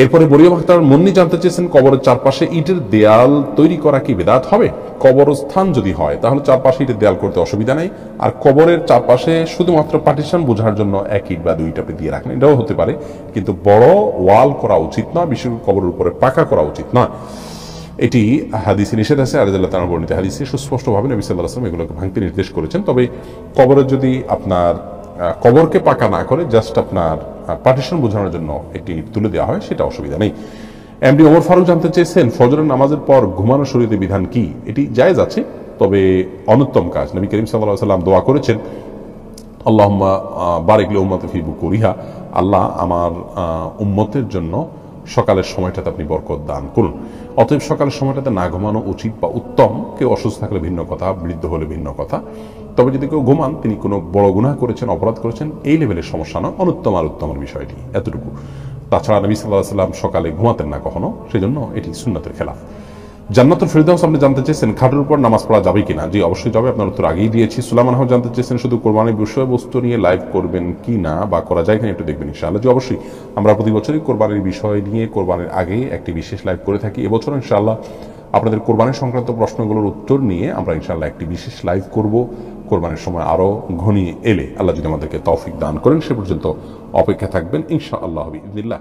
এরপরে বরিয়া আখতার মুন্নি জানতে চেয়েছেন, কবরের চারপাশে ইটের দেয়াল তৈরি করা কি বিদআত হবে? কবরস্থান যদি হয় তাহলে চারপাশে ইটের দেয়াল করতে অসুবিধা নেই, আর কবরের চারপাশে শুধুমাত্র পার্টিশন বোঝার জন্য এক ইট বা দুই ইট আপনি দিয়ে রাখেন, এটাও হতে পারে, কিন্তু বড় ওয়াল করা উচিত নয়, বিশেষ করে কবরের উপরে পাকা করা উচিত নয়। এটি হাদিসে নিষেধ আছে, আলাদা তার বর্ণিত হাদিসে সুস্পষ্টভাবে নবী সাল্লাল্লাহু আলাইহি ওয়াসাল্লাম এগুলোকে ভাঙতে নির্দেশ করেছেন। তবে কবরের যদি আপনার কবরকে পাকা না করে জাস্ট আপনার পার্টিশন বোঝানোর জন্য একটি ইট তুলে দেওয়া হয়, সেটা অসুবিধা নেই। এমডি ওমর ফারুক জানতে চেয়েছেন, ফজরের নামাজের পর ঘুমানো শরীয়তে বিধান কি? এটি জায়েজ আছে, তবে অনুত্তম কাজ। নবী করিম সাল্লাল্লাহু আলাইহি ওয়াসাল্লাম দোয়া করেছেন, আল্লাহুম্মা বারিক লি উম্মতি ফি বুকুরিহা, আল্লাহ আমার উম্মতের জন্য সকালের সময়টাতে আপনি বরকত দান করুন। অতএব সকালের সময়টাতে না ঘুমানো উচিত বা উত্তম। কেউ অসুস্থ থাকলে ভিন্ন কথা, বৃদ্ধ হলে ভিন্ন কথা। তবে যদি কেউ ঘুমান, তিনি কোনো বড় গুনাহ করেছেন, অপরাধ করেছেন, এই লেভেলের সমস্যা নয়, অনুত্তম আর উত্তমের বিষয়টি এতটুকু। তাছাড়া নবী সাল্লাল্লাহু আলাইহি ওয়াসাল্লাম সকালে ঘুমাতেন না কখনো, সেজন্য এটি সুন্নাতের খেলাফ। জান্নাতুল ফেরদাউস আপনি জানতে চেয়েছেন, খাটের উপর নামাজ পড়া যাবে কিনা? জি, অবশ্যই যাবে, আপনার উত্তর আগেই দিয়েছি। সুলাইমান আহমদ জানতে চেয়েছেন, শুধু কোরবানির বিষয়বস্তু নিয়ে লাইভ করবেন কি না, বা করা যায় কিনা একটু দেখবেন ইনশাআল্লাহ। জি অবশ্যই, আমরা প্রতি বছরই কোরবানির বিষয় নিয়ে কোরবানির আগে একটি বিশেষ লাইভ করে থাকি। এবছর ইনশাআল্লাহ আপনাদের কোরবানির সংক্রান্ত প্রশ্নগুলোর উত্তর নিয়ে আমরা ইনশাআল্লাহ একটি বিশেষ লাইভ করব কোরবানির সময় আরো ঘনিয়ে এলে। আল্লাহ যদি আমাদেরকে তৌফিক দান করেন, সে পর্যন্ত অপেক্ষা থাকবেন ইনশাআল্লাহ বিইذنিল্লাহ।